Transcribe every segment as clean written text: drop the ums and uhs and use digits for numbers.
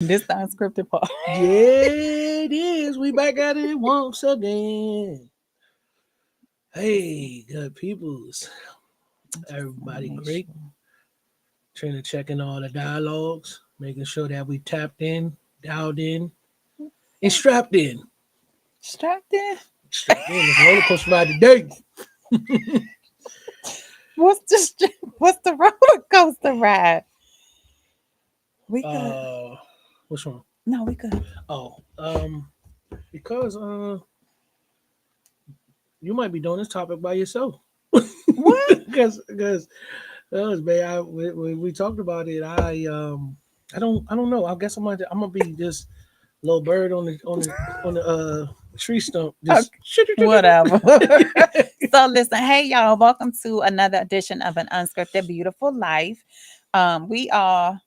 This the unscripted part. Yeah, it is. We back at it once again. Hey, good peoples. Just want to Everybody make great. sure. Trying to check in all the dialogues, making sure that we tapped in, dialed in, and strapped in. Strapped in. Strapped in. It's a roller coaster ride today. What's the roller coaster ride? We could. Uh, what's wrong? No, we could. Oh, because you might be doing this topic by yourself. What? Because man, when we talked about it, I don't know. I guess I'm gonna be this little bird on the tree stump. Okay, Just whatever. So listen, hey y'all, welcome to another edition of an unscripted beautiful life. We are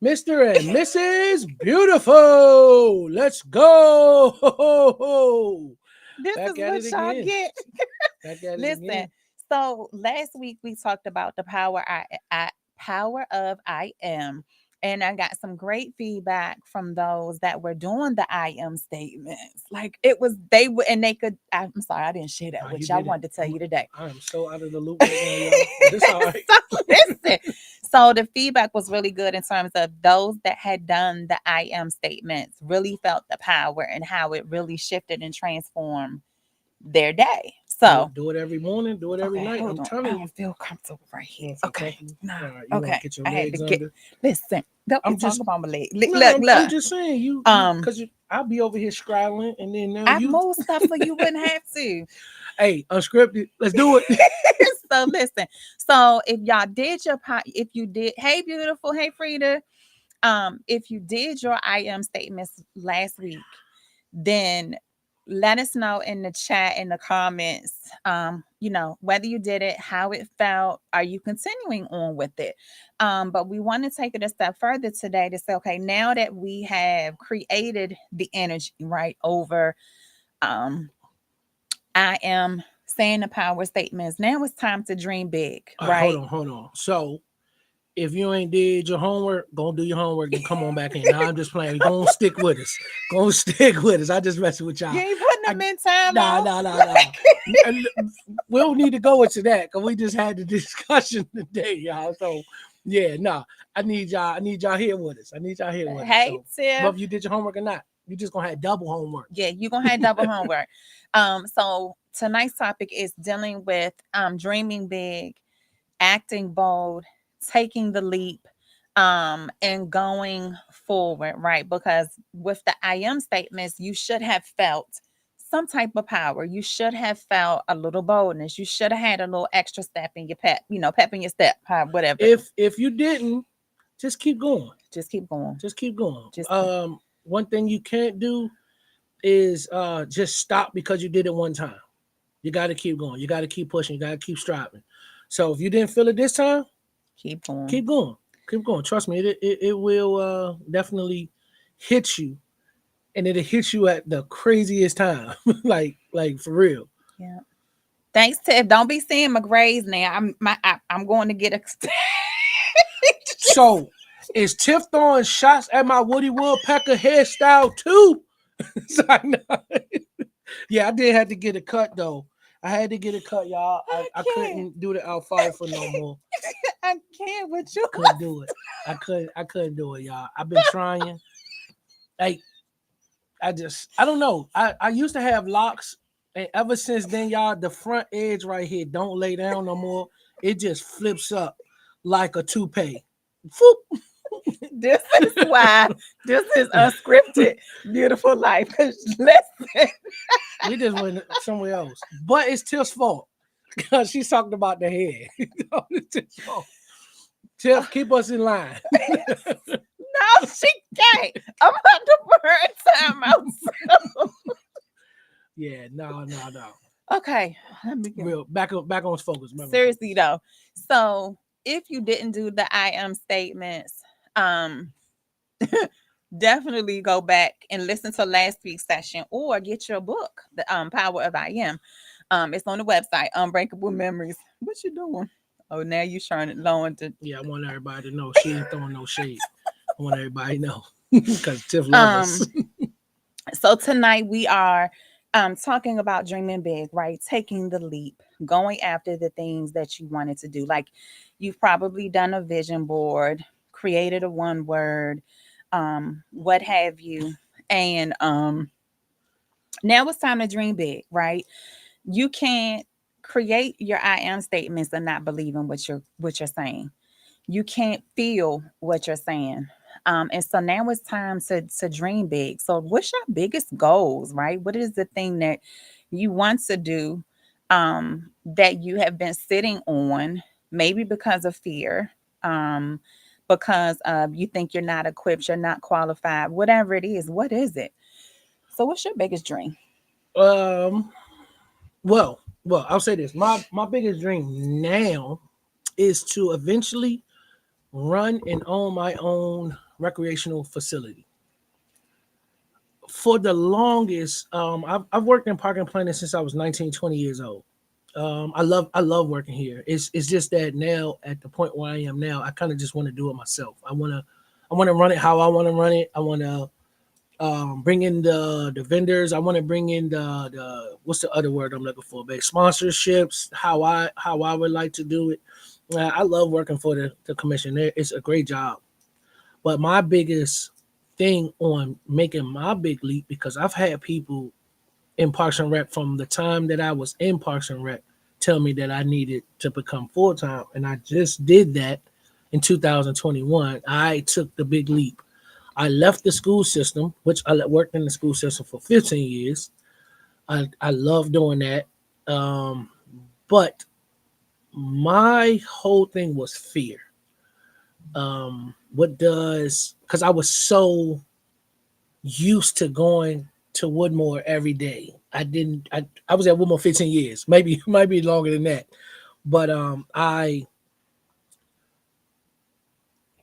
Mr. and Mrs. Beautiful. Let's go. this is Back at what it y'all again. get. Back at it Listen, again. so last week we talked about the power of I am. And I got some great feedback from those that were doing the I am statements. Like it was they would and they could I'm sorry, I didn't share that Nah, you with you. I did it. wanted to tell you today. I am so out of the loop right now, y'all. But it's all right. So listen. So the feedback was really good in terms of those that had done the I am statements really felt the power and how it really shifted and transformed their day. So Do it every morning. Do it every okay, night. hold I'm on. I telling don't you. feel comfortable right You here. don't feel Okay. comfortable? No. All right. You want to Okay. get your I had to legs get under? listen. Don't be I'm talking just about my leg. no. Look, I'm look. just saying you Um, because I'll be over here scrabbling and then now I you. moved stuff so you wouldn't have to. Hey, unscripted. Let's do it. So listen. So if y'all did if you did, hey beautiful, hey Frida. If you did your I am statements last week, then let us know in the chat in the comments whether you did it, how it felt, are you continuing on with it. But we want to take it a step further today to say, okay, now that we have created the energy right over um I am saying the power statements, now it's time to dream big, All right, right? hold on. So if you ain't did your homework, go do your homework and come on back in. Now I'm just playing. Go on, stick with us. Go on, stick with us. I just messing with You y'all. ain't putting I, them in time nah, off. nah, nah, nah. We don't need to go into that because we just had the discussion today, y'all. So yeah, nah. I need y'all here with us. I need y'all here with us. Hey So Tiff. whether you did your homework or not, you just gonna have double homework. Yeah, you're gonna have double homework. So tonight's topic is dealing with dreaming big, acting bold, taking the leap, and going forward, right? Because with the I am statements, you should have felt some type of power. You should have felt a little boldness. You should have had a little extra step in your pep, pep in your step, whatever. If you didn't, just keep going. Just keep going. Just keep going. Just keep. One thing you can't do is just stop because you did it one time. You got to keep going. You got to keep pushing. You got to keep striving. So if you didn't feel it this time, Keep going. keep going. Keep going. Trust me, it will definitely hit you, and it'll hit you at the craziest time, like for real. Yeah. Thanks, Tiff. Don't be seeing my grays now. I'm going to get a So is Tiff throwing shots at my Woody Woodpecker hairstyle too? So I know. Yeah, I did have to get a cut though. I had to get a cut, y'all. I I can't. couldn't do the alfalfa no more. I can't with you. Couldn't do it. I couldn't do it, y'all. I've been trying. Like I don't know. I used to have locks, and ever since then, y'all, the front edge right here don't lay down no more. It just flips up like a toupee. Foop. This is why this is unscripted, beautiful life. 'Cause listen, We just went somewhere else. But it's Tiff's fault. Because she's talking about the head. It's Tiff's fault. Tiff, keep us in line. no, she can't. I'm about to put her in time out. Yeah, no. Okay, let me get Real back on focus. seriously though. So if you didn't do the I am statements, um, definitely go back and listen to last week's session or get your book, The Power of I Am. It's on the website, Unbreakable Memories. What you doing? Oh, now you trying it low into Yeah, I want everybody to know she ain't throwing no shade. I want everybody to know. Because Tiff love us. Um, so tonight we are talking about dreaming big, right? Taking the leap, going after the things that you wanted to do. Like you've probably done a vision board, created a one word, what have you. And now it's time to dream big, right? You can't create your I am statements and not believe in what you're saying. You can't feel what you're saying. And so now it's time to dream big. So what's your biggest goals, right? What is the thing that you want to do that you have been sitting on, maybe because of fear, because you think you're not equipped, you're not qualified, whatever it is, what is it? So what's your biggest dream? Um, well, I'll say this. My biggest dream now is to eventually run and own my own recreational facility. For the longest, I've worked in parking planning since I was 19, 20 years old. I love working here. It's just that now at the point where I am now, I kind of just want to do it myself. I want to run it how I want to run it. I want to bring in the vendors. I want to bring in the what's the other word I'm looking for? Babe? Sponsorships. How I would like to do it. I love working for the commission. It's a great job. But my biggest thing on making my big leap, because I've had people in Parks and Rec from the time that I was in Parks and Rec tell me that I needed to become full time, and I just did that in 2021. I took the big leap. I left the school system, which I worked in the school system for 15 years. I love doing that. Um, but my whole thing was fear. What does, because I was so used to going to Woodmore every day. I was at Woodmore 15 years, maybe might be longer than that. But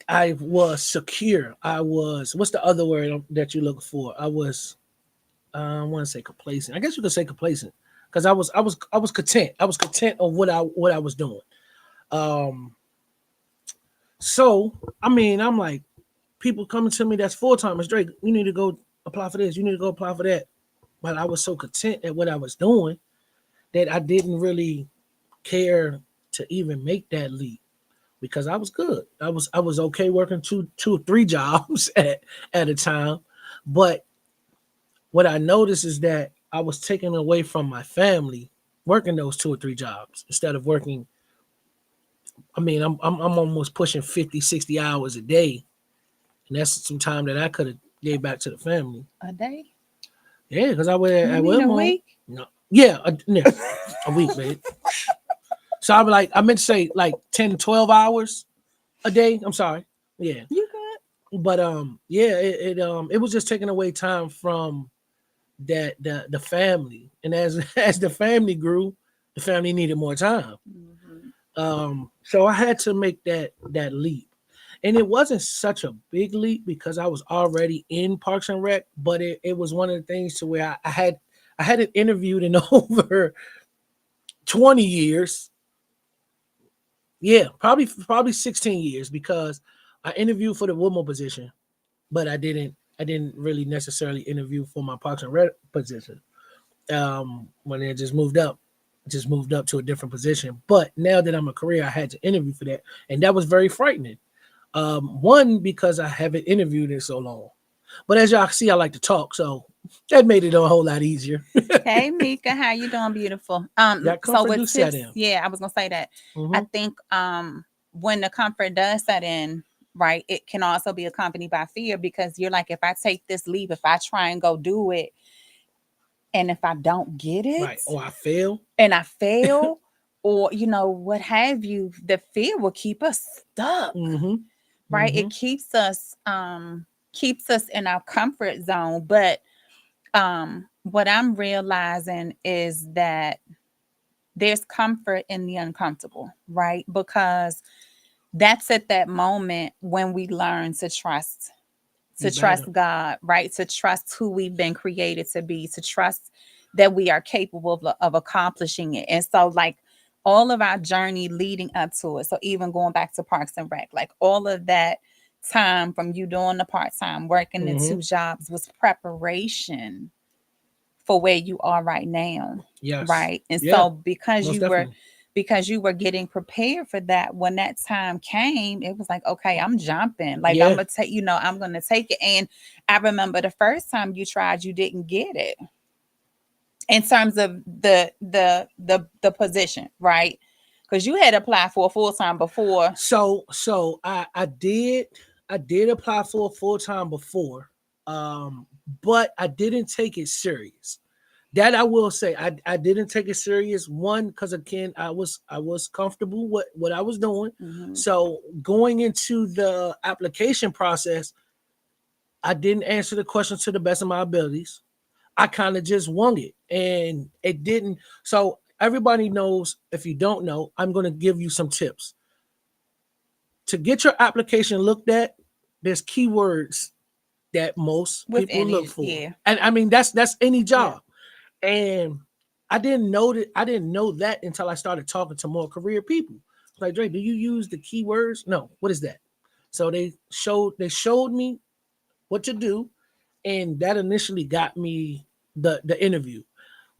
I was secure. I was, what's the other word that you look for? I want to say complacent. I guess you could say complacent because I was content. I was content on what I was doing. Um, so I mean, I'm like, people coming to me that's full time. It's Drake. You need to go apply for this. You need to go apply for that. But I was so content at what I was doing that I didn't really care to even make that leap because I was good. I was okay working two or three jobs at a time. But what I noticed is that I was taken away from my family working those two or three jobs instead of working. I mean, I'm almost pushing 50, 60 hours a day. And that's some time that I could have gave back to the family. A day? Yeah, because I went You at mean a Wilmore. week? No. Yeah, yeah, a week, babe. So I'm like, I meant to say like 10, 12 hours a day. I'm sorry. Yeah. You good? But yeah, it was just taking away time from the family. And as as the family grew, the family needed more time. Mhm. So I had to make that leap. And it wasn't such a big leap because I was already in Parks and Rec, but it was one of the things to where I hadn't interviewed in over 20 years. Yeah, probably 16 years because I interviewed for the Woodmore position, but I didn't really necessarily interview for my Parks and Rec position. When it just moved up to a different position. But now that I'm a career, I had to interview for that, and that was very frightening. One, because I haven't interviewed in so long. But as y'all see, I like to talk, so that made it a whole lot easier. Hey Mika, how you doing, beautiful? That So comfort with do set tips, in. yeah, I was gonna say that. I Hmm. think when the comfort does set in, right, it can also be accompanied by fear because you're like, if I take this leap, if I try and go do it, and if I don't get it Right. Or I fail. and I fail, or what have you, the fear will keep us stuck, Hmm. right? It Hmm. keeps us in our comfort zone. But what I'm realizing is that there's comfort in the uncomfortable, right? Because that's at that moment when we learn to You trust better. God, right? To trust who we've been created to be, to trust that we are capable of accomplishing it. And so, like, all of our journey leading up to it. So, even going back to Parks and Rec, like all of that time from you doing the part-time working the Mm-hmm. two jobs was preparation for where you are right now, Yes. right? And Yeah. so Most definitely. because you were getting prepared for that, when that time came, it was like, okay, I'm jumping, like I'm Yeah. gonna take, I'm gonna take it. And I remember the first time you tried, you didn't get it in terms of the position, right? Because you had applied for a full-time before. So I did apply for a full time before, um, but I didn't take it serious. That I will say, I didn't take it serious. One, because again, I was comfortable with what I was doing. Hmm. So going into the application process, I didn't answer the question to the best of my abilities. I kind of just wung it, and it didn't. So everybody knows. If you don't know, I'm going to give you some tips to get your application looked at. There's keywords that most With people look any, for, yeah, and I mean that's any yeah. job. And I didn't know that until I started talking to more career people. Like, Dre, do you use the keywords? No. What is that? So they showed me what to do, and that initially got me the interview.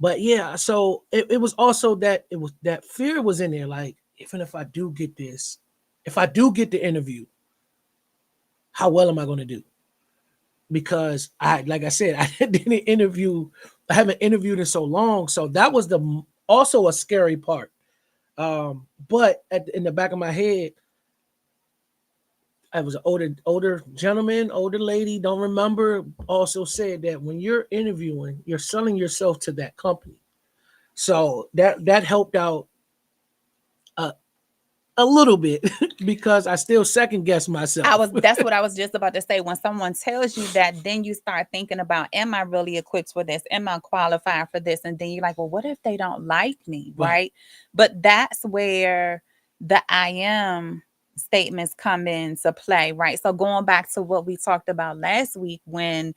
But yeah, so it was also that it was that fear was in there. Like, even if I do get this, if I do get the interview, how well am I going to do? Because like I said, I didn't interview. I haven't interviewed in so long, so that was also a scary part. But in the back of my head, I was an older gentleman, older lady, don't remember. Also said that when you're interviewing, you're selling yourself to that company. So that helped out a, a little bit because I still second guess myself. That's what I was just about to say. When someone tells you that, then you start thinking about, am I really equipped for this? Am I qualified for this? And then you're like, well, what if they don't like me? Right. Right. But that's where the I am statements come into play, right? So going back to what we talked about last week, when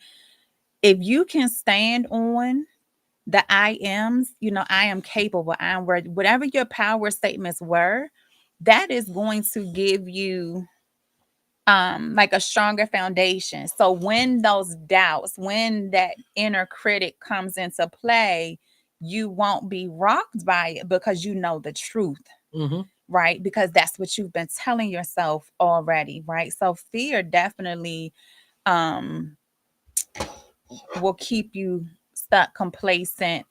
if you can stand on the I ams, I am capable, I am worthy, whatever your power statements were, that is going to give you like a stronger foundation. So when those doubts, when that inner critic comes into play, you won't be rocked by it because you know the truth, Hmm. right? Because that's what you've been telling yourself already, right? So fear definitely um will keep you stuck, complacent,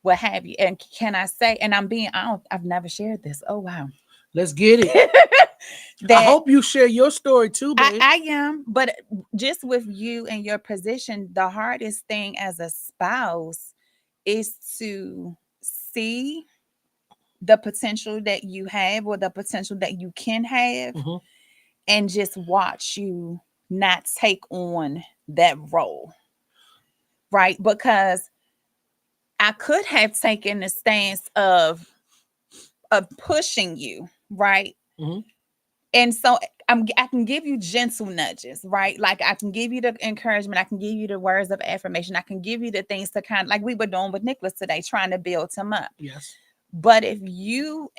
what have you. And can I say, and I've never shared this. Oh wow. Let's get it. I That hope you share your story too, babe. I am, but just with you and your position, the hardest thing as a spouse is to see the potential that you have or the potential that you can have, Hmm. and just watch you not take on that role, right? Because I could have taken the stance of pushing you, right? Hmm. And so I can give you gentle nudges, right? Like I can give you the encouragement, I can give you the words of affirmation, I can give you the things to kind of like we were doing with Nicholas today, trying to build him up. Yes. But if you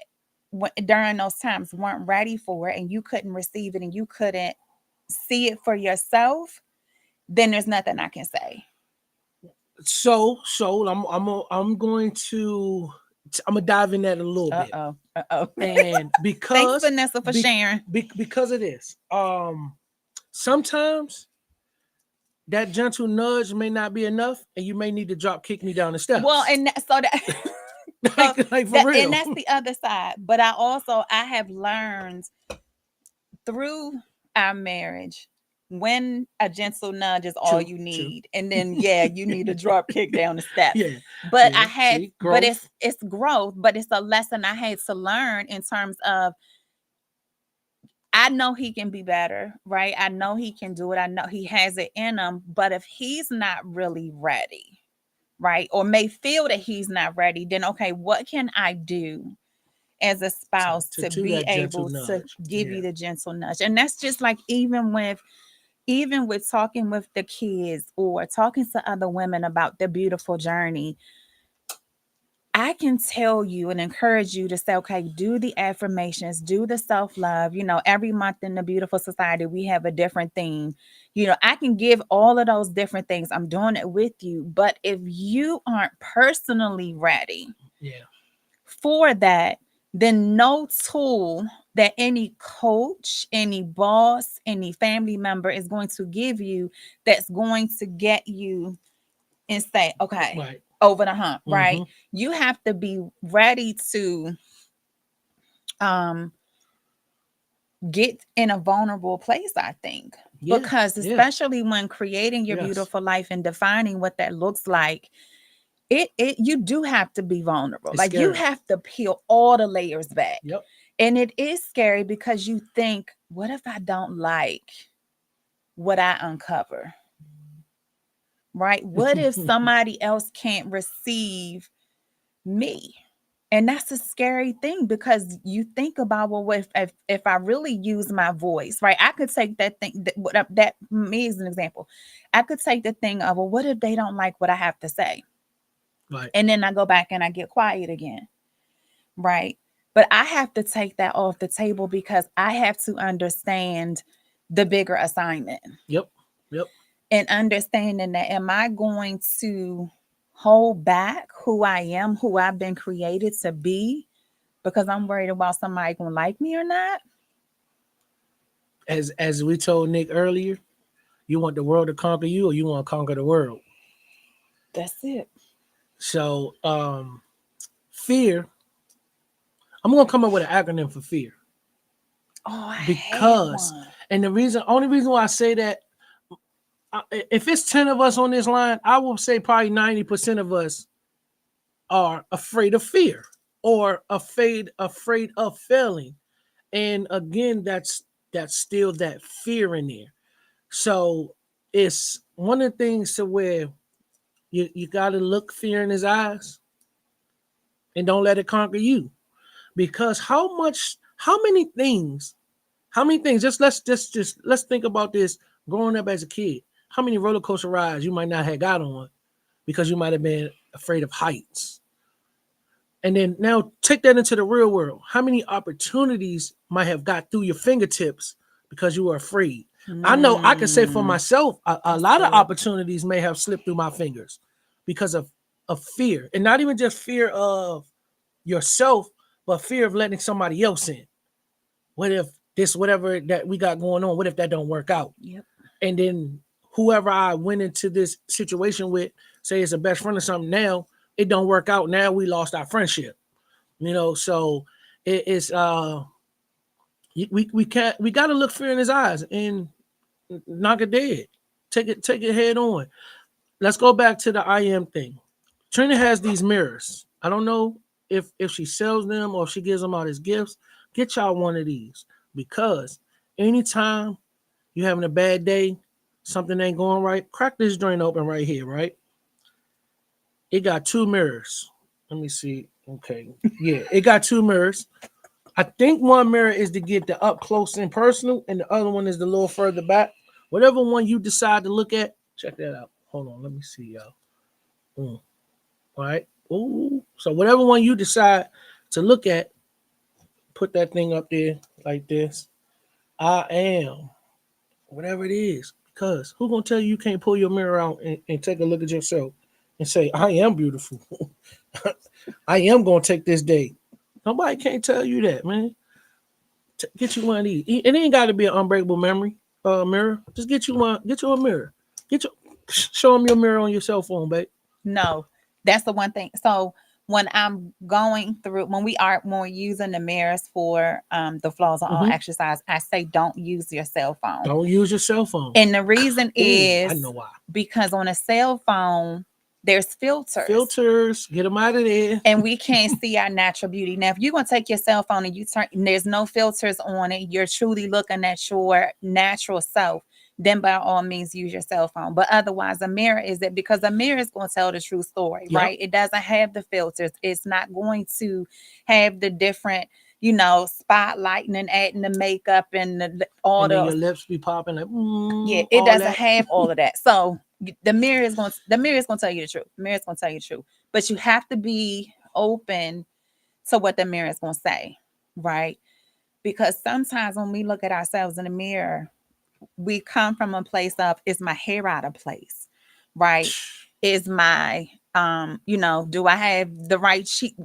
during those times weren't ready for it and you couldn't receive it and you couldn't see it for yourself, then there's nothing I can say. So I'm going to I'm gonna dive in that a little Uh bit, oh. Uh oh. and Thanks, because Vanessa, for be, sharing. because of this, sometimes that gentle nudge may not be enough, and you may need to drop kick me down the Well, steps. and so that so like for that and real. that's the other side. But I have learned through our marriage when a gentle nudge is all True, you true. need, and then yeah, you need a drop kick down the steps. Yeah, But yeah. See, growth. it's growth, but it's a lesson I had to learn in terms of I know he can be better, right? I know he can do it. I know he has it in him, but if he's not really ready, right, or may feel that he's not ready, then okay, what can I do as a spouse to To be that gentle able to nudge. give Yeah. you the gentle nudge? And that's just like even with talking with the kids or talking to other women about their beautiful journey, I can tell you and encourage you to say, okay, do the affirmations, do the self love. Every month in the Beautiful Society, we have a different theme. I can give all of those different things. I'm doing it with you. But if you aren't personally ready Yeah. for that, then no tool that any coach, any boss, any family member is going to give you that's going to get you and say, okay, Right. over the hump, right? Mm-hmm. You have to be ready to um get in a vulnerable place, I think. Yeah. Because Yeah. especially when creating your Yes. beautiful life and defining what that looks like, it you do have to be vulnerable. It's Like you scary. have to peel all the layers back. Yep. And it is scary because you think, what if I don't like what I uncover? Right? What if somebody else can't receive me? And that's a scary thing because you think about, well, if I really use my voice, right? I could take that thing that me as an example. I could take the thing of, well, what if they don't like what I have to say? Right. And then I go back and I get quiet again, right? But I have to take that off the table because I have to understand the bigger assignment Yep. Yep. and understanding that, am I going to hold back who I am, who I've been created to be, because I'm worried about somebody gonna like me or not? As we told Nick earlier, you want the world to conquer you, or you want to conquer the world. That's it. So, fear. I'm gonna come up with an acronym for fear Oh, I had because, one. and only reason why I say that, if it's 10 of us on this line, I will say probably 90% of us are afraid of fear or afraid of failing. And again, that's still that fear in there. So it's one of the things to where you got to look fear in his eyes and don't let it conquer you. Because how many things, just let's think about this growing up as a kid. How many roller coaster rides you might not have got on because you might have been afraid of heights? And then now take that into the real world. How many opportunities might have got through your fingertips because you were afraid? I know I can say for Mm, myself, a that's lot of good. opportunities may have slipped through my fingers because of fear. And not even just fear of yourself, but fear of letting somebody else in. What if this, whatever that we got going on, what if that don't work out? Yep. And then whoever I went into this situation with, say it's a best friend or something, now it don't work out. Now we lost our friendship. So it's we got to look fear in his eyes and knock it dead. Take it head on. Let's go back to the I am thing. Trina has these mirrors. I don't know if she sells them or if she gives them out as gifts. Get y'all one of these because anytime you having a bad day, something ain't going right, crack this joint open right here, right? It got two mirrors. Let me see. Okay. Yeah, it got two mirrors. I think one mirror is to get the up close and personal, and the other one is the little further back. Whatever one you decide to look at, check that out. Hold on, let me see, y'all. All right. Ooh. So whatever one you decide to look at, put that thing up there like this. I am whatever it is. Because who gonna tell you can't pull your mirror out and take a look at yourself and say, I am beautiful. I am gonna take this day. Nobody can't tell you that, man. Get you one of these. It ain't got to be an unbreakable memory mirror. Just get you one. Get you a mirror. Get your show them your mirror on your cell phone, babe. No, that's the one thing. So when I'm going through, when we're using the mirrors for the flaws on all Hmm. exercise, I say don't use your cell phone. Don't use your cell phone. And the reason Oh, I is know why. because on a cell phone, there's filters Filters, get them out of there. and we can't see our natural beauty. Now, if you're going to take your cell phone and you turn, and there's no filters on it, you're truly looking at your natural self, then by all means use your cell phone. But otherwise, a mirror is it because a mirror is going to tell the true story, Yep. right? It doesn't have the filters. It's not going to have the different, spotlighting and adding the makeup and all And then your those. lips be popping like Yeah, it all doesn't that. have all of that. So the mirror is going to tell you the truth. The mirror is going to tell you the truth. But you have to be open to what the mirror is going to say, right? Because sometimes when we look at ourselves in the mirror, we come from a place of, is my hair out of place, right? Is my do I have the right cheek,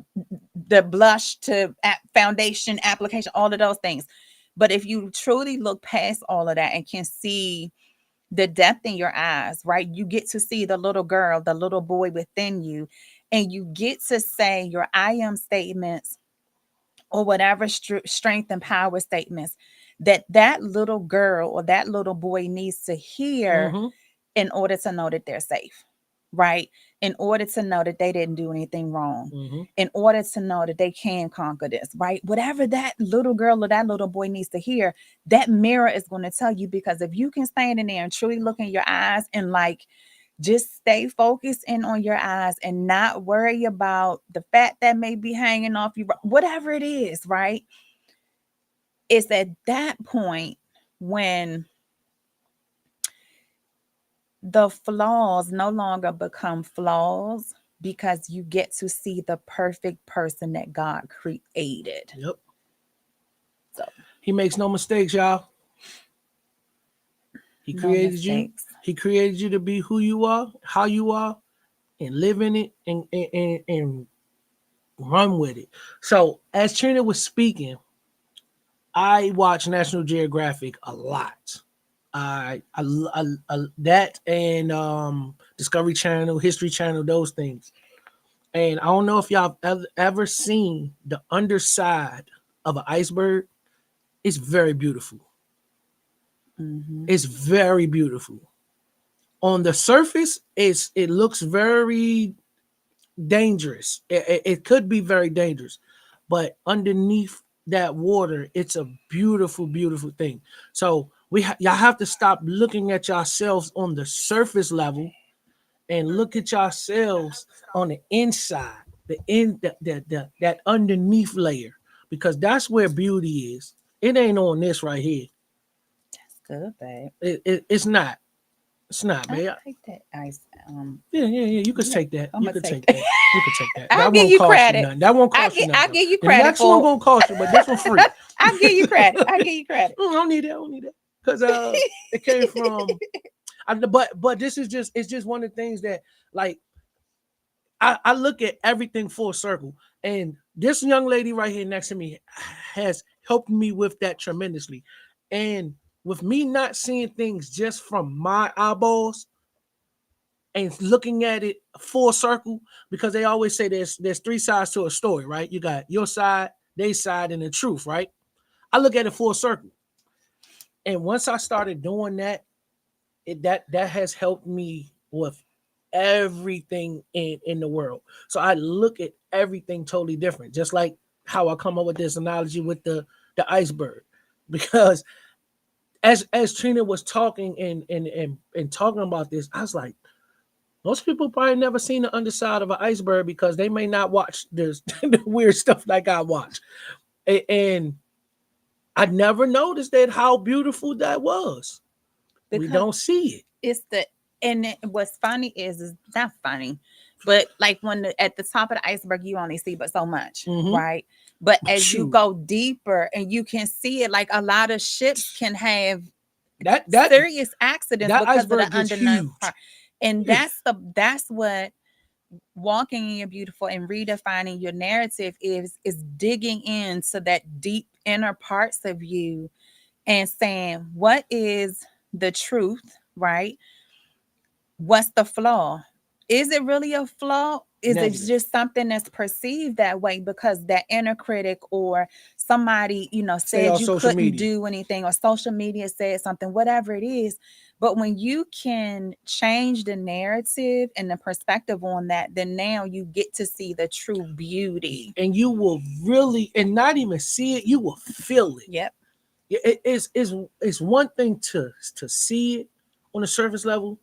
the blush to foundation application, all of those things. But if you truly look past all of that and can see the depth in your eyes, right? You get to see the little girl, the little boy within you, and you get to say your I am statements, or whatever strength and power statements that that little girl or that little boy needs to hear Mm-hmm. in order to know that they're safe, right? In order to know that they didn't do anything wrong, Mm-hmm. in order to know that they can conquer this, right? Whatever that little girl or that little boy needs to hear, that mirror is going to tell you. Because if you can stand in there and truly look in your eyes and like just stay focused in on your eyes and not worry about the fat that may be hanging off you, whatever it is, right? It's at that point when the flaws no longer become flaws, because you get to see the perfect person that God created. Yep. So, He makes no mistakes, y'all. He no created you. mistakes. He created you to be who you are, how you are, and live in it and run with it. So as Trina was speaking, I watch National Geographic a lot. That and Discovery Channel, History Channel, those things. And I don't know if y'all have ever seen the underside of an iceberg. It's very beautiful. Mm-hmm. It's very beautiful. On the surface, it looks very dangerous. It could be very dangerous, but underneath that water, it's a beautiful, beautiful thing. So y'all have to stop looking at yourselves on the surface level and look at yourselves on the inside, that underneath layer, because that's where beauty is. It ain't on this right here. That's good, babe. It's not. It's not, I'll babe. take that ice. Yeah. You could Yeah, take that. I'm You gonna could take take that. that. You could take that. I'll That give won't you cost you credit. nothing. That won't cost you nothing I'll though. give you The credit next one for gonna cost you, but this one free. I'll give you credit. I'll give you credit. I don't need that. I don't need that. Because it came from. But this is just, it's just one of the things that, like, I look at everything full circle, and this young lady right here next to me has helped me with that tremendously. And with me not seeing things just from my eyeballs and looking at it full circle, because they always say there's three sides to a story, right? You got your side, their side, and the truth, right? I look at it full circle. And once I started doing that, that has helped me with everything in the world. So I look at everything totally different, just like how I come up with this analogy with the iceberg. Because as Trina was talking and talking about this, I was like, most people probably never seen the underside of an iceberg because they may not watch this the weird stuff like I watch. And I never noticed that how beautiful that was. We Because don't see it. it's the what's funny is not funny, but like when at the top of the iceberg you only see but so much, Mm-hmm. right? But as you Shoot. go deeper and you can see it, like a lot of ships can have That that serious accidents that because of the iceberg gets underneath huge. part. And that's what walking in your beautiful and redefining your narrative is digging into that deep inner parts of you and saying, what is the truth, right? What's the flaw? Is it really a flaw? Is it Negative. just something that's perceived that way because that inner critic or somebody, Stay said on you social couldn't media. do anything, or social media said something, whatever it is. But when you can change the narrative and the perspective on that, then now you get to see the true beauty. And you will really, and not even see it, you will feel it. Yep. It's one thing to see it on the surface level,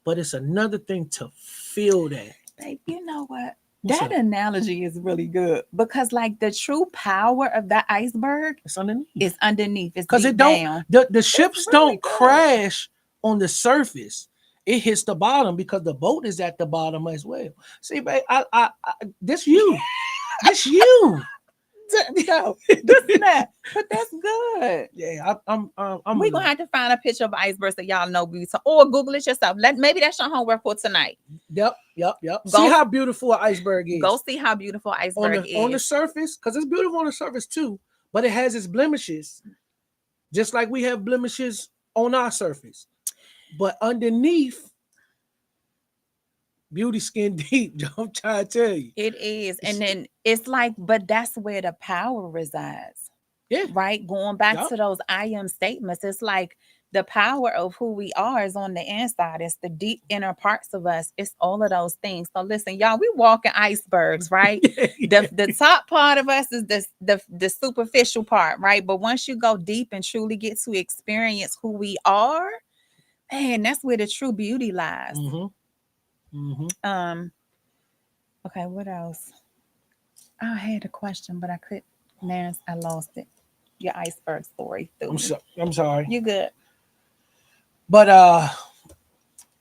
but it's another thing to feel that. Babe, you know what? What's That up? analogy is really good because, like, the true power of that iceberg It's underneath. is underneath, it's Because deep it don't, down. the It's ships really don't good. crash on the surface. it hits the bottom because the boat is at the bottom as well. See, babe, I this you, this you. No, this is not. But that's good. Yeah, I'm We're a gonna have to find a picture of icebergs so y'all know we or Google it yourself. Maybe that's your homework for tonight. yep. See Go how beautiful an iceberg go is see how beautiful on iceberg the is. surface, because it's beautiful on the surface too, but it has its blemishes, just like we have blemishes on our surface. But underneath, beauty skin deep. I'm trying to tell you. It is. And It's- then it's like, but that's where the power resides, yeah, right? Going back yep. to those I am statements, it's like the power of who we are is on the inside. It's the deep inner parts of us. It's all of those things. So listen, y'all, we walking icebergs, right? Yeah. The top part of us is the superficial part, right? But once you go deep and truly get to experience who we are, man, that's where the true beauty lies. Mm-hmm. Mm-hmm. Um, okay, what else? I had a question, but I could. Now I lost it. Your iceberg story threw me. I'm sorry. You good? But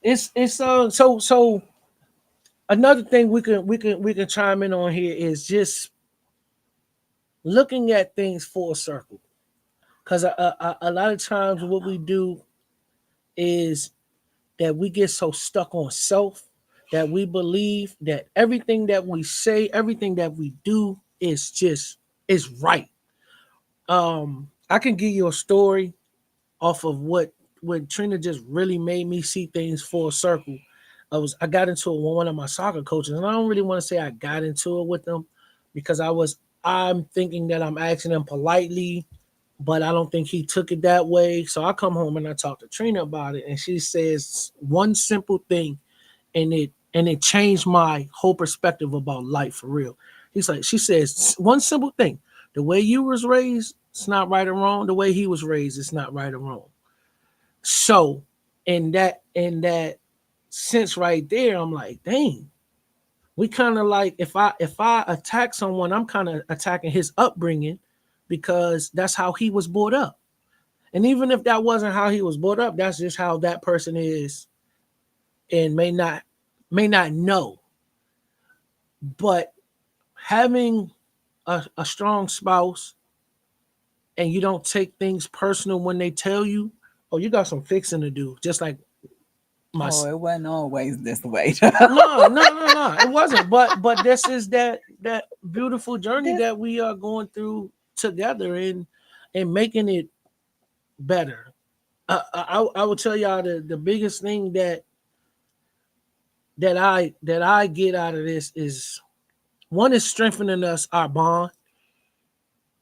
it's so another thing we can chime in on here is just looking at things full circle. Because a lot of times what we do is that we get so stuck on self that we believe that everything that we say, everything that we do is right. I can give you a story off of what when Trina just really made me see things full circle. I got into it with one of my soccer coaches, and I don't really want to say I got into it with them because I'm thinking that I'm asking him politely, but I don't think he took it that way. So I come home and I talk to Trina about it, and she says one simple thing, and it changed my whole perspective about life for real. She says one simple thing: the way you was raised, it's not right or wrong. The way he was raised, it's not right or wrong. So in that sense right there, I'm like, dang, we kind of like if I attack someone, I'm kind of attacking his upbringing because that's how he was brought up. And even if that wasn't how he was brought up, that's just how that person is and may not know. But having a strong spouse and you don't take things personal when they tell you, oh, you got some fixing to do, just like my Oh, it wasn't always this way. no, it wasn't. But this is that beautiful journey This that we are going through together and making it better. I will tell y'all the biggest thing that I get out of this is one is strengthening us our bond,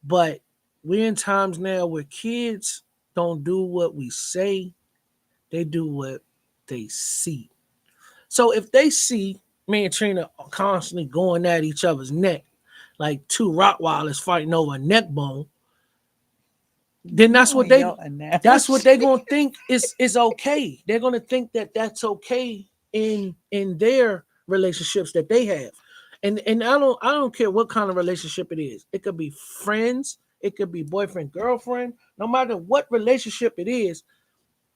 but we're in times now where kids don't do what we say, they do what they see. So if they see me and Trina constantly going at each other's neck, like two Rottweilers fighting over a neck bone, then that's no, what they your that's what analogy. they're gonna think is okay. They're gonna think that that's okay in their relationships that they have, and I don't care what kind of relationship it is. It could be friends, it could be boyfriend girlfriend. No matter what relationship it is,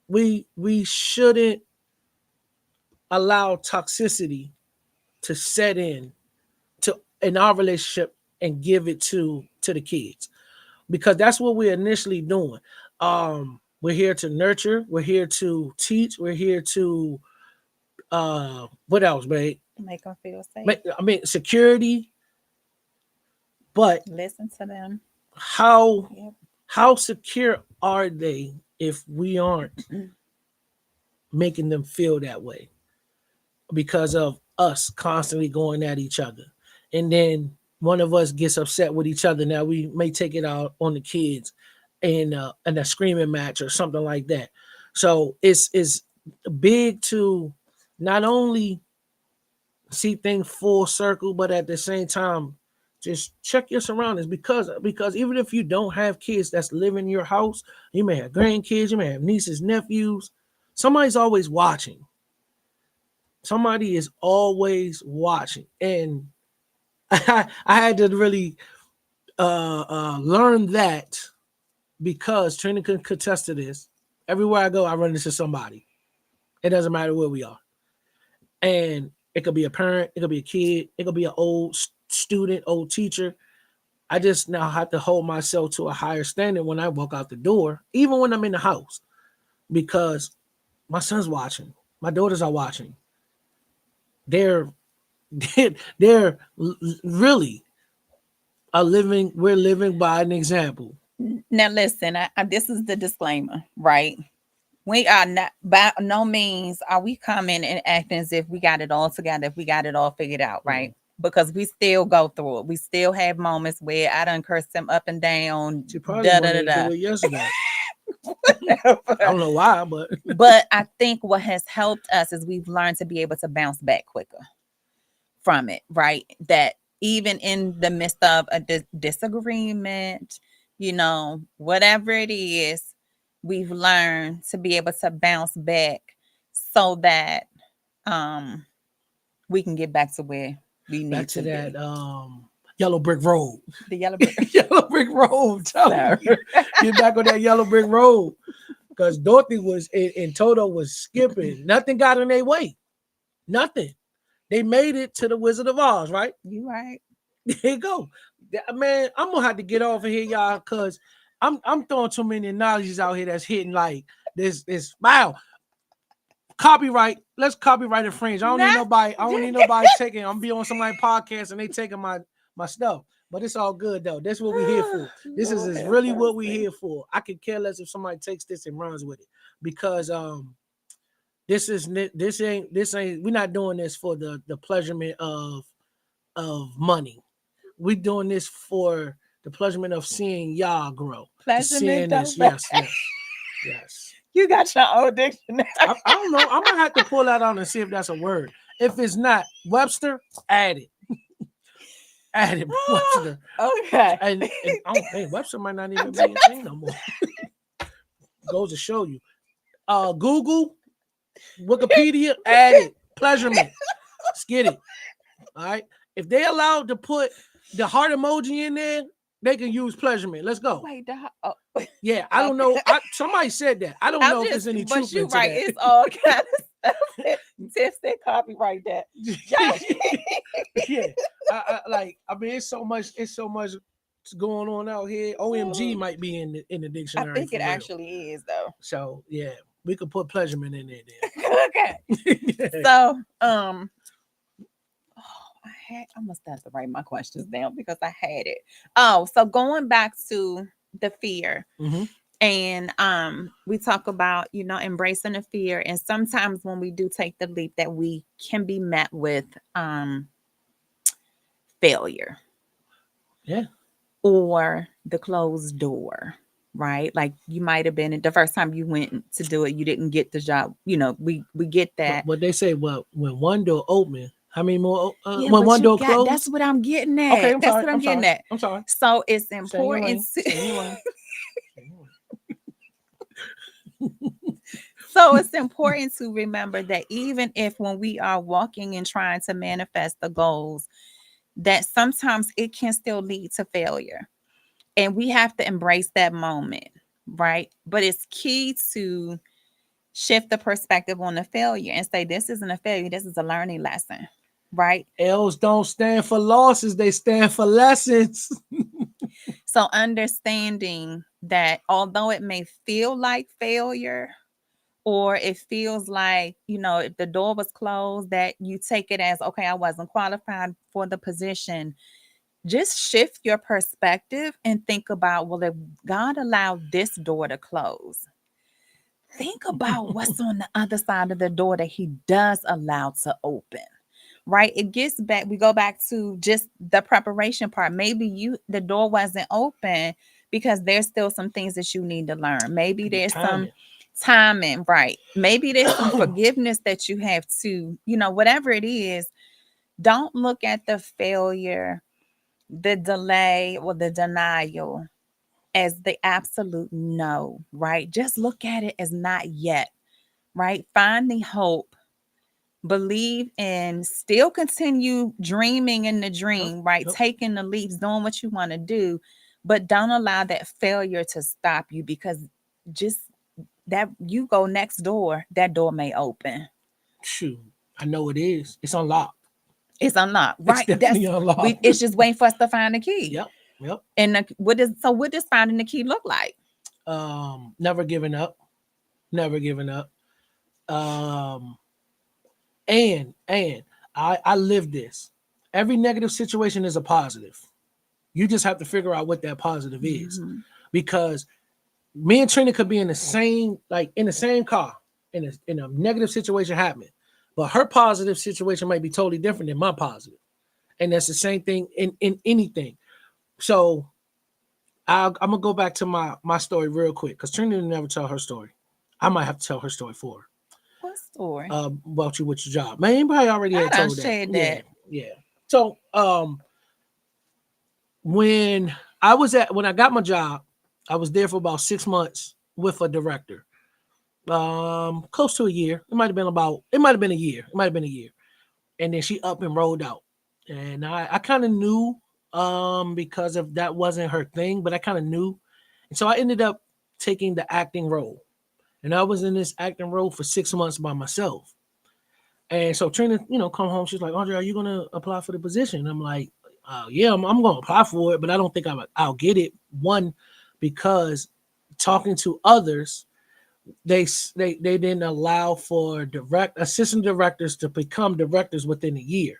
we shouldn't allow toxicity to set in our relationship and give it to the kids because that's what we're initially doing. We're here to nurture, we're here to teach, we're here to what else, babe? Make them feel safe. I mean security, but Listen to them. how Yep. how secure are they if we aren't making them feel that way because of us constantly going at each other? And then one of us gets upset with each other. Now we may take it out on the kids in a screaming match or something like that. So it's big to not only see things full circle, but at the same time, just check your surroundings because even if you don't have kids that's live in your house, you may have grandkids, you may have nieces, nephews. Somebody's always watching. Somebody is always watching, and I had to really learn that because Trina can contest to this. Everywhere I go, I run into somebody. It doesn't matter where we are. And it could be a parent, it could be a kid, it could be an old student, old teacher. I just now have to hold myself to a higher standard when I walk out the door, even when I'm in the house, because my son's watching, my daughters are watching. They're they're really are living. We're living by an example. Now, listen, this is the disclaimer, right? We are not, by no means are we coming and acting as if we got it all together, if we got it all figured out, right? Mm. Because we still go through it. We still have moments where I done curse them up and down, She probably da da wanted to da do it yesterday. I da. don't know why, but But I think what has helped us is we've learned to be able to bounce back quicker from it, right? That even in the midst of a disagreement, whatever it is, we've learned to be able to bounce back so that um we can get back to where we back need to to that be. yellow brick road. The yellow brick. Yellow brick road. I'm telling So, you, get back on that yellow brick road. Because Dorothy was and Toto was skipping. Nothing got in their way. Nothing. They made it to the Wizard of Oz, right? you right. There you go. Man, I'm gonna have to get off of here, y'all, because I'm throwing too many analogies out here that's hitting like this. Wow. Copyright. Let's copyright infringe. I don't need Not nobody. I don't need nobody taking. I'm be on somebody's podcast and they taking my stuff. But it's all good though. That's what we here for. This Lord is have really what we mercy. here for. I could care less if somebody takes this and runs with it because this ain't we're not doing this for the pleasurement of money. We're doing this for the pleasurement of seeing y'all grow. To Pleasurement seeing this, don't. yes. You got your own dictionary. I don't know. I'm gonna have to pull that out and see if that's a word. If it's not Webster, add it. Add it, Webster. Okay. And I don't think Webster might not even be a thing no more. Goes to show you. Google, Wikipedia, add it. Pleasurement. Let's get it. All right. If they allowed to put the heart emoji in there, they can use pleasurement. Let's go. Wait, Yeah, I don't know. Somebody said that. I don't I'm know if there's just, any but truth you into right. that. It's all kind of stuff. Tiff said copyright that. Yeah, I mean, it's so much going on out here. OMG might be in the I dictionary think for it real. actually is though. So yeah, we could put pleasurement in there Okay. then. So, I must have to write my questions down because I had it. Oh, so going back to the fear. Mhm. And we talk about, embracing the fear. And sometimes when we do take the leap that we can be met with failure Yeah. or the closed door, right? Like you might have been the first time you went to do it, you didn't get the job. We get that. But they say, well, when one door open, how many more? Yeah, When but one you door got that's closed? what I'm getting Okay, at. I'm That's sorry. what I'm I'm getting sorry. at. I'm sorry. So it's Stay in your important lane. to Stay in your lane. Stay in your so it's important to remember that even if when we are walking and trying to manifest the goals, that sometimes it can still lead to failure. And we have to embrace that moment, right? But it's key to shift the perspective on the failure and say, this isn't a failure, this is a learning lesson, right? L's don't stand for losses, they stand for lessons. So understanding that although it may feel like failure, or it feels like, if the door was closed, that you take it as, okay, I wasn't qualified for the position. Just shift your perspective and think about, well, if God allowed this door to close, think about what's on the other side of the door that he does allow to open. Right? It gets back, we go back to just the preparation part. Maybe the door wasn't open because there's still some things that you need to learn. Maybe The there's some timing. timing, right? Maybe there's some forgiveness that you have to, whatever it is. Don't look at the failure, the delay, or the denial as the absolute no, right? Just look at it as not yet, right? Find the hope, believe, and still continue dreaming in the Yep, dream, right? yep. Taking the leaps, doing what you want to do, but don't allow that failure to stop you, because just that you go next door, that door may open. Shoot, I know it is. It's unlocked. It's unlocked, It's right? definitely That's we. unlocked. It's just waiting for us to find the key. Yep. Yep. And what does finding the key look like? Never giving up. Never giving up. Um, and I live this. Every negative situation is a positive. You just have to figure out what that positive is. Mhm. Because me and Trina could be in the same, like in the same car, in a negative situation happening. But her positive situation might be totally different than my positive. And that's the same thing in anything. So I'm gonna go back to my story real quick because Trina never tell her story. I might have to tell her story for her. What story? About you with your job. Man, anybody already I had done told that. shared Yeah, that. yeah. So when when I got my job, I was there for about 6 months with a director. Close to a year. It might have been a year. It might have been a year. And then she up and rolled out. And I kind of knew because of that wasn't her thing, but I kind of knew. And so I ended up taking the acting role. And I was in this acting role for 6 months by myself. And so Trina, come home. She's like, Andre, are you gonna apply for the position? I'm like, yeah, I'm gonna apply for it, but I don't think I'll get it. One, because talking to others, they didn't allow for direct assistant directors to become directors within a year.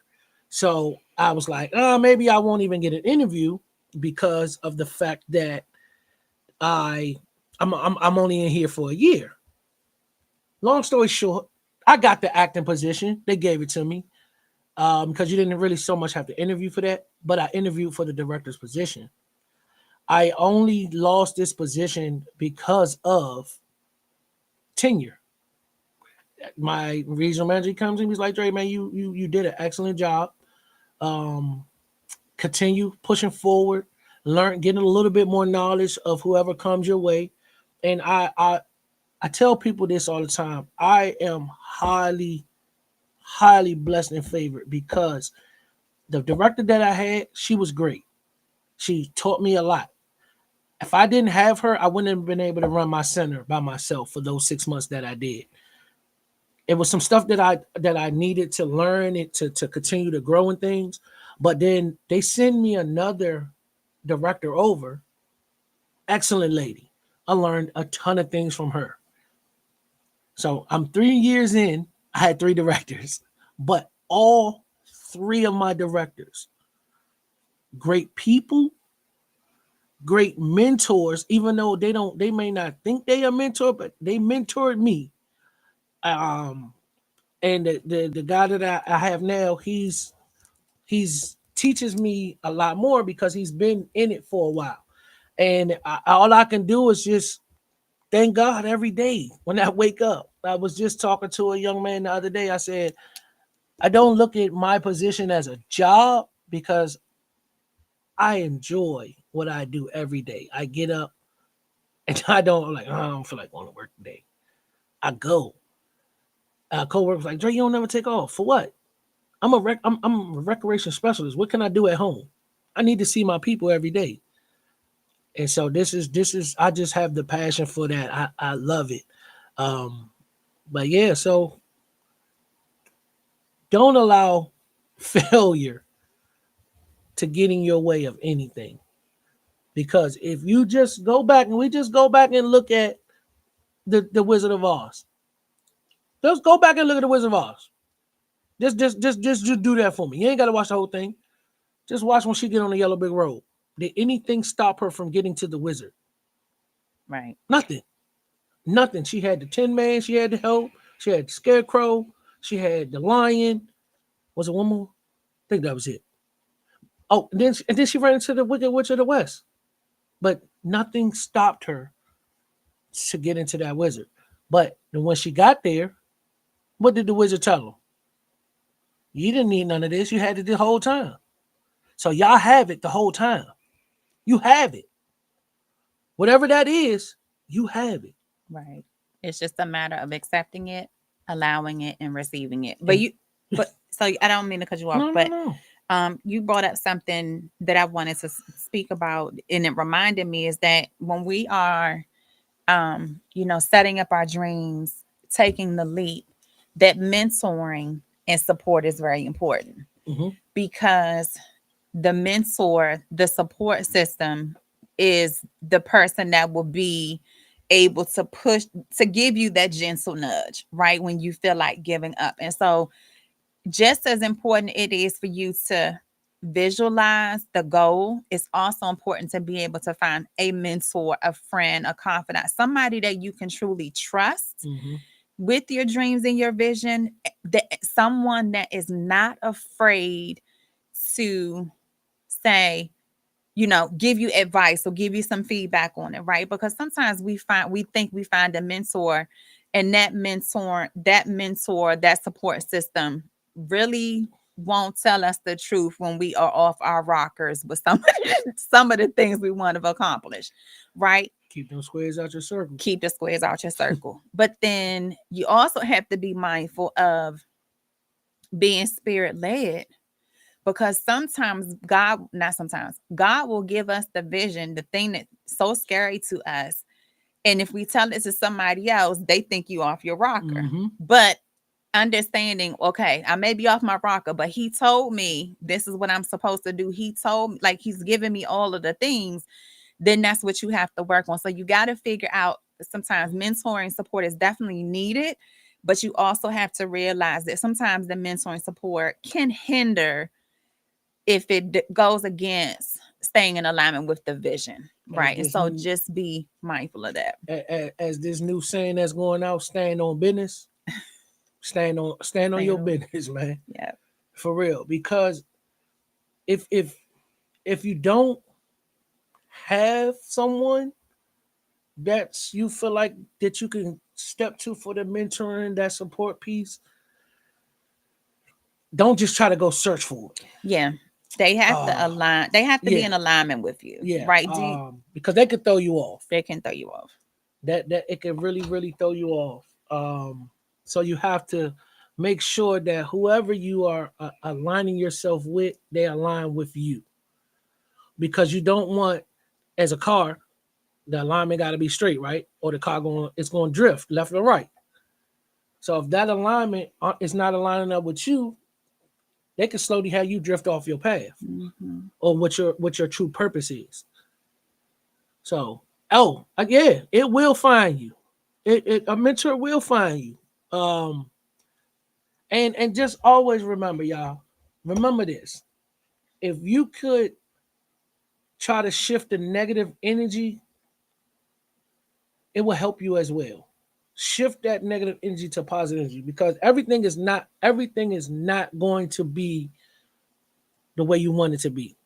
So I was like, maybe I won't even get an interview because of the fact that I I'm only in here for a year. Long story short, I got the acting position. They gave it to me because you didn't really so much have to interview for that, but I interviewed for the director's position. I only lost this position because of tenure. My regional manager comes in, he's like, Dre, man, you did an excellent job. Um, Continue pushing forward, getting a little bit more knowledge of whoever comes your way. And I tell people this all the time. I am highly, highly blessed and favored because the director that I had, she was great. She taught me a lot. If I didn't have her, I wouldn't have been able to run my center by myself for those 6 months that I did. It was some stuff that I needed to learn it to continue to grow in things. But then they send me another director over, excellent lady. I learned a ton of things from her. So I'm 3 years in. I had three directors, but all three of my directors, great people, great mentors. Even though they may not think they are mentor, but they mentored me. Um, and the guy that I have now, he's teaches me a lot more because he's been in it for a while. And all I can do is just thank God every day when I wake up. I was just talking to a young man the other day. I said, I don't look at my position as a job because I enjoy what I do every day. I get up and I don't feel like going to work today. I go. Co-workers like, Dre, you don't never take off. For what? I'm a recreation specialist. What can I do at home? I need to see my people every day. And so this is I just have the passion for that. I love it. Um, but yeah, so don't allow failure to get in your way of anything. Because if you just go back and we just go back and look at the Wizard of Oz. Just go back and look at the Wizard of Oz. Just do that for me. You ain't gotta watch the whole thing. Just watch when she get on the yellow brick road. Did anything stop her from getting to the wizard? Right. Nothing. Nothing. She had the Tin Man. She had the help. She had the Scarecrow. She had the Lion. Was it one more? I think that was it. Oh, and then she ran into the Wicked Witch of the West. But nothing stopped her to get into that wizard. But when she got there, what did the wizard tell her? You didn't need none of this. You had it the whole time. So y'all have it the whole time. You have it. Whatever that is, you have it. Right. It's just a matter of accepting it, allowing it, and receiving it. And But so I don't mean to cut you off, no, no, but no. you brought up something that I wanted to speak about, and it reminded me is that when we are setting up our dreams, taking the leap, that mentoring and support is very important Mm-hmm. because the mentor, the support system is the person that will be able to push, to give you that gentle nudge, right? When you feel like giving up. And so, just as important it is for you to visualize the goal, it's also important to be able to find a mentor, a friend, a confidant, somebody that you can truly trust Mm-hmm. with your dreams and your vision, that someone that is not afraid to say, give you advice or give you some feedback on it, right? Because sometimes we think we find a mentor, and that support system really won't tell us the truth when we are off our rockers with some of the things we want to accomplish, right? Keep them squares out your circle. Keep the squares out your circle. But then you also have to be mindful of being spirit led, because God will give us the vision, the thing that's so scary to us. And if we tell it to somebody else, they think you off your rocker. Mm-hmm. But understanding, okay, I may be off my rocker, but he told me this is what I'm supposed to do. He told me, like, he's giving me all of the things, then that's what you have to work on. So you got to figure out, sometimes mentoring support is definitely needed, but you also have to realize that sometimes the mentoring support can hinder if it goes against staying in alignment with the vision, As right? And this so new, just be mindful of that. as this new saying that's going out, stand on business. Stand on your Staying business, man. Yeah. For real. Because if if if you don't have someone that's you feel like that you can step to for the mentoring, that support piece, don't just try to go search for it. Yeah. They have to Uh align. They have to be yeah, in alignment with you, yeah. right? Because they could throw you off. They can throw you off. That it can really, really throw you off. So you have to make sure that whoever you are aligning yourself with, they align with you. Because you don't want, as a car, the alignment got to be straight, right? Or the car it's going to drift left or right. So if that alignment is not aligning up with you, they can slowly have you drift off your path Hmm. or what your true purpose is. So, yeah, it will find you. A mentor will find you. Um, and just always remember, y'all. Remember this: if you could try to shift the negative energy, it will help you as well. Shift that negative energy to positive energy, because everything is not going to be the way you want it to be.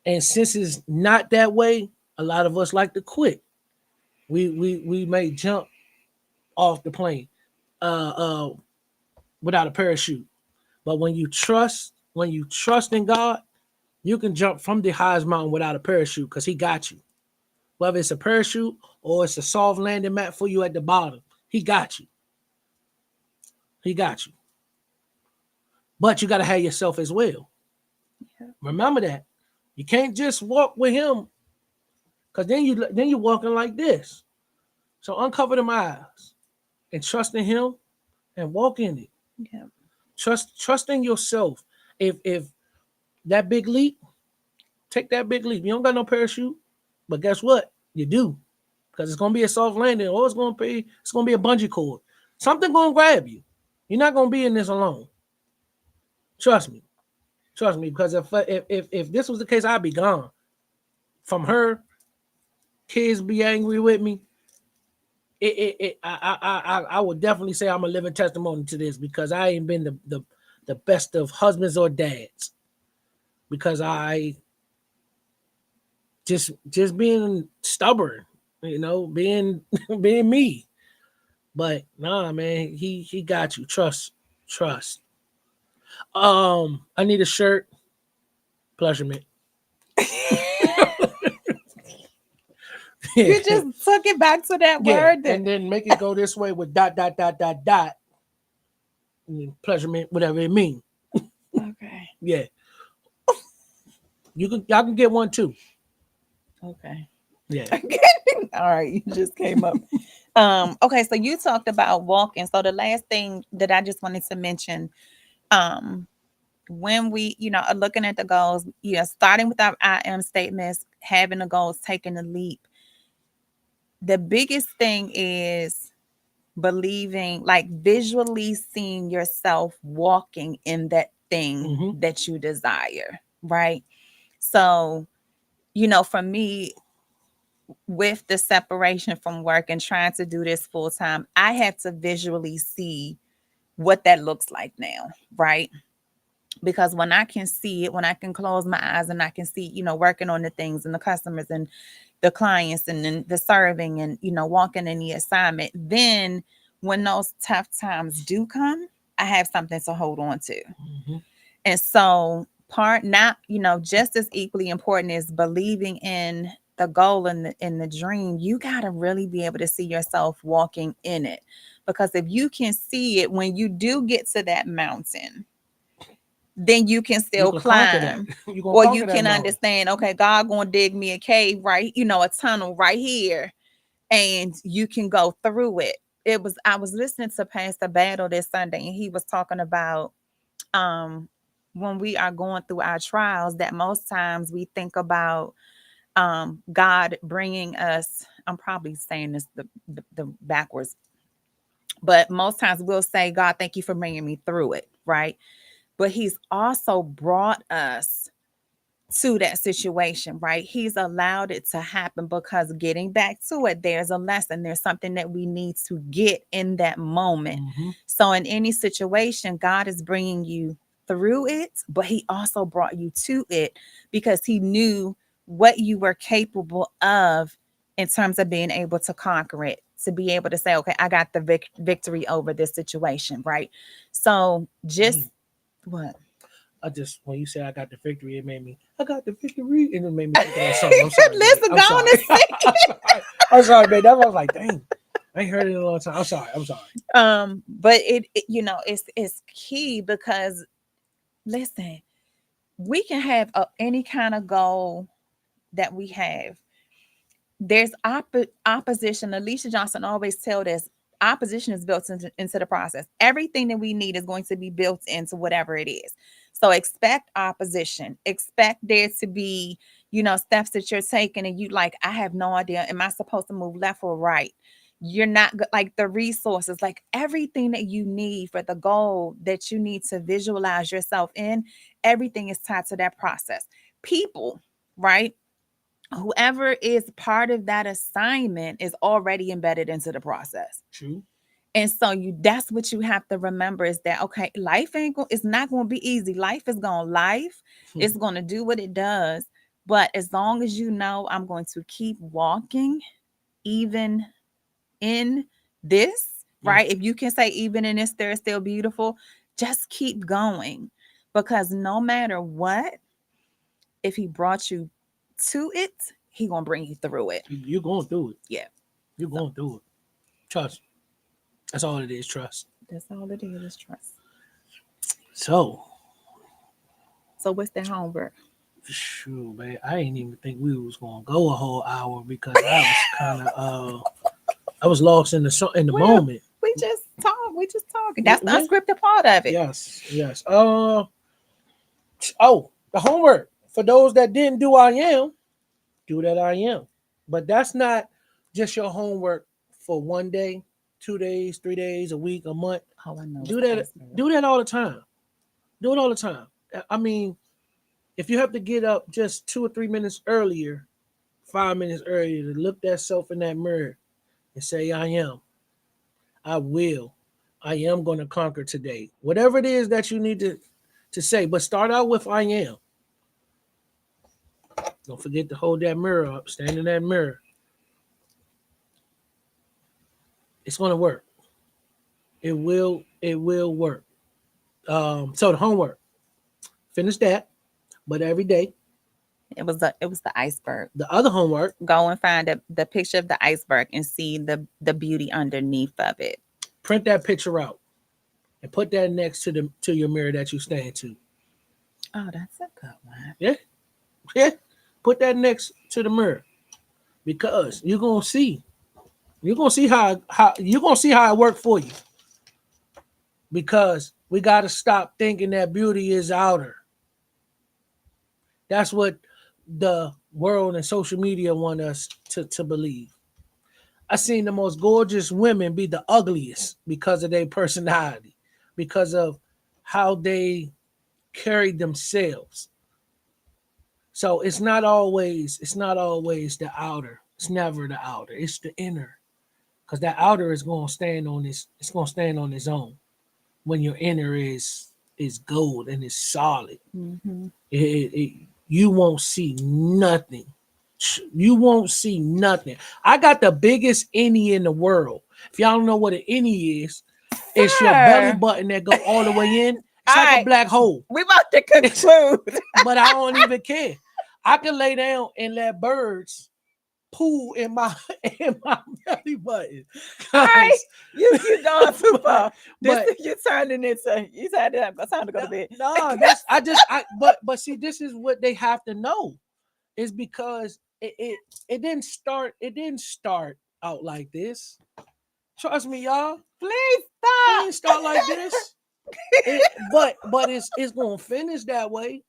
And since it's not that way, a lot of us like to quit. We may jump off the plane uh, uh, without a parachute. But when you trust in God, you can jump from the highest mountain without a parachute because He got you. Whether it's a parachute or it's a soft landing mat for you at the bottom, He got you. He got you. But you got to have yourself as well. Remember that. You can't just walk with Him, because then you're walking like this. So uncover them eyes and trust in Him and walk in it. Yeah. Trust in yourself. If that big leap, take that big leap. You don't got no parachute, but guess what? You do, because it's gonna be a soft landing, or it's gonna be a bungee cord. Something gonna grab you. You're not gonna be in this alone. Trust me. Trust me. Because if this was the case, I'd be gone. From her, kids be angry with me. I would definitely say I'm a living testimony to this, because I ain't been the best of husbands or dads, because I just being stubborn, being being me. But nah, man, he got you. Trust. I need a shirt. Pleasurement. Yeah, You just took it back to that yeah, word. and then make it go this way with dot dot dot dot dot. Pleasurement, whatever it means. Okay. Yeah, y'all can get one too. Okay. Yeah. All right, you just came up. Okay, so you talked about walking. So the last thing that I just wanted to mention, um, when we, are looking at the goals, starting with our I am statements, having the goals, taking the leap. The biggest thing is believing, like visually seeing yourself walking in that thing Mm-hmm. that you desire, right? So, for me, with the separation from work and trying to do this full time, I have to visually see what that looks like now, right? Because when I can see it, when I can close my eyes and I can see, working on the things and the customers and the clients and then the serving and, walking in the assignment, then when those tough times do come, I have something to hold on to. Mm-hmm. And so part not, just as equally important as believing in the goal and the dream, you got to really be able to see yourself walking in it. Because if you can see it when you do get to that mountain, then you can You still can conquer that. climb, You're gonna or you conquer that can mountain. understand, okay, God gonna dig me a cave, right, a tunnel right here, and you can go through it. I was listening to Pastor Battle this Sunday, and he was talking about um when we are going through our trials, that most times we think about God bringing us, I'm probably saying this the backwards, but most times we'll say, God, thank you for bringing me through it, right? But he's also brought us to that situation, right? He's allowed it to happen because getting back to it, there's a lesson, there's something that we need to get in that moment. Mm-hmm. So, in any situation, God is bringing you through it, but He also brought you to it because He knew what you were capable of in terms of being able to conquer it, to be able to say, okay, I got the victory over this situation, right? So, just Mm. what? I just when you said I got the victory, it made me I got the victory, and it made me think of that song. I'm sorry, babe. Listen, I'm go on sorry. and sing. I'm sorry. I'm sorry, babe. That was like, dang, I ain't heard it in a long time. I'm sorry. I'm sorry. But it's key because listen, we can have any kind of goal that we have. There's opposition. Alicia Johnson always tell us opposition is built into the process. Everything that we need is going to be built into whatever it is. So expect opposition. Expect there to be, steps that you're taking and you like, I have no idea. Am I supposed to move left or right? You're not like the resources, like everything that you need for the goal that you need to visualize yourself in, everything is tied to that process. People, right? Whoever is part of that assignment is already embedded into the process. True. And so that's what you have to remember is that okay, life it's not going to be easy. Life is going to life. It's going to do what it does. But as long as you know I'm going to keep walking even in this, Yeah. right? If you can say even in this there's still beautiful, just keep going. Because no matter what, if he brought you to it, he gonna bring you through it. You're going through it. Yeah. You're So going through it. Trust. That's all it is. Trust. that's all it is trust. So, So what's that homework? shoot, man, I didn't even think we was gonna go a whole hour because I was kind of I was lost in the Well, moment. we just talk. We just talking. Yeah, That's the yeah. unscripted part of it. Yes, yes. Oh, the homework for those that didn't do I am, do that I am. But that's not just your homework for 1 day, 2 days, 3 days, a week, a month. Oh, I know it's Do the that. iceberg. Do that all the time. Do it all the time. I mean, if you have to get up just 2 or 3 minutes earlier, 5 minutes earlier to look that self in that mirror and say, I am, I will, I am going to conquer today. Whatever it is that you need to say, but start out with I am. Don't forget to hold that mirror up, stand in that mirror. It's going to work. It will work. So the homework, finish that, but every day. It was the iceberg. The other homework, Go and find the picture of the iceberg and see the beauty underneath of it. print that picture out and put that next to your mirror that you stand to. Oh, that's a good one. Yeah, yeah. Put that next to the mirror because you're gonna see how you're gonna see how it worked for you. Because we got to stop thinking that beauty is outer. That's what the world and social media want us to believe. I seen the most gorgeous women be the ugliest because of their personality, because of how they carry themselves. So it's not always the outer. It's never the outer. It's the inner. Because that outer is gonna stand on this, it's gonna stand on its own when your inner is gold and it's solid. Mm-hmm. You won't see nothing. You won't see nothing. I got the biggest innie in the world. If y'all don't know what an innie is, it's your belly Sir. button that go all the way in. It's All like a right. black hole. We about to It's, conclude. but I don't even care. I can lay down and let birds poo in my in my belly button. All right. Cause, You gone too but, far. This but is you turning into you said it's time to go to bed. no, that's I just I but see, this is what they have to know is because it didn't start out like this. Trust me, y'all. Please It stop. didn't start like this. But it's gonna finish that way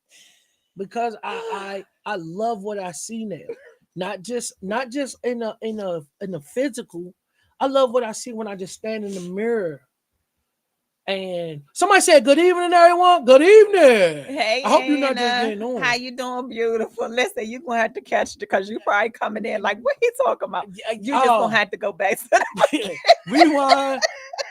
because I love what I see now. Not just in a physical. I love what I see when I just stand in the mirror. And somebody said, "Good evening, everyone. Good evening. Hey I hope you're not just Anna, getting how on." you doing, beautiful? Listen, you gonna have to catch it because you probably coming in like, what he talking about? You just gonna Oh, have to go back to the rewind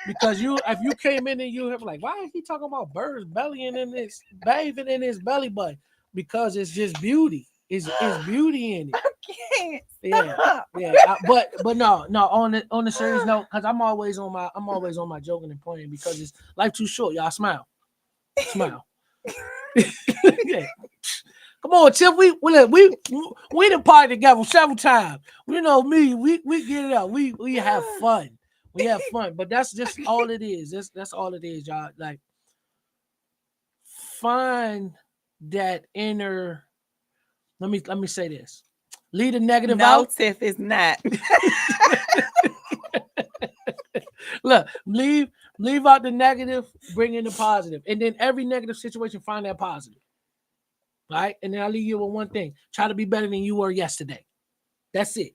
because if you came in and you have like, why is he talking about birds bellying in this, bathing in his belly button? Because it's just beauty. It's beauty in it. can't Yeah, stop. yeah. But no. On the serious note, because I'm always on my joking and playing because it's life too short. Y'all smile. Yeah. Come on, Chip. We done party together several times. You know me. We get it up. We have fun. We have fun. But that's just all it is. That's all it is, y'all. Like find that inner. Let me say this. Leave the negative No, out. Tiff is not. Look, leave out the negative, bring in the positive, and then every negative situation, find that positive. Right? And then I'll leave you with one thing. Try to be better than you were yesterday. That's it.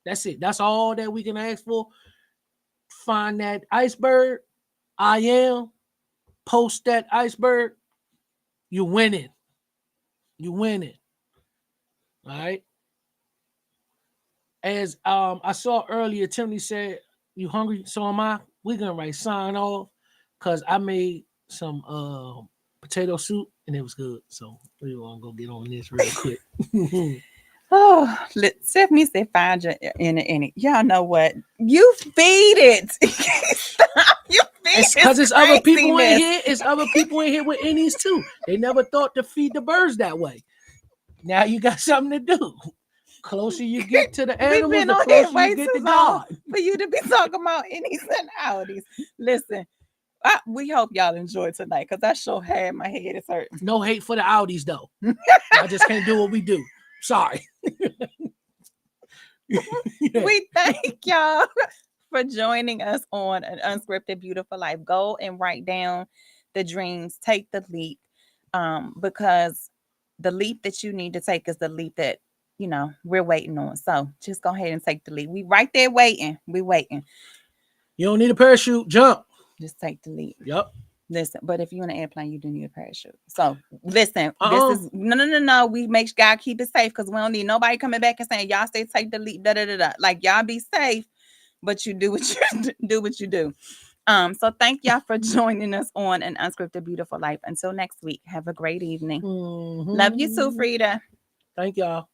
That's it. That's all that we can ask for. Find that iceberg. I am. Post that iceberg. You winning. You winning. All right. As I saw earlier, Timothy said, "You hungry? So am I." We're gonna sign off because I made some potato soup and it was good. So we gonna go get on this real quick. Oh, Stephanie said, "Find your in it." Y'all know what? You feed it. Stop. You feed It's because this it's other people in craziness. here. It's other people in here with innies too. They never thought to feed the birds that way. Now you got something to do. Closer you get to the We've animals, been the on here closer you way get to too long God. for you to be talking about innies and outies. Listen, we hope y'all enjoyed tonight because I sure had my head is hurting. No hate for the Audis though. I just can't do what we do. Sorry. Yeah. We thank y'all for joining us on an unscripted beautiful life. Go and write down the dreams, take the leap, because the leap that you need to take is the leap that we're waiting on. So just go ahead and take the leap. We right there waiting. We waiting. You don't need a parachute. Jump. Just take the leap. Yep. Listen, but if you're in an airplane, you do need a parachute. So listen, this Uh-uh. is no. We make God keep it safe because we don't need nobody coming back and saying y'all say take the leap. Da da da da. Like y'all be safe, but you do what you do. What you do. So thank y'all for joining us on an unscripted beautiful life. Until next week, have a great evening. Love you too, Mhm. Frida. Thank y'all.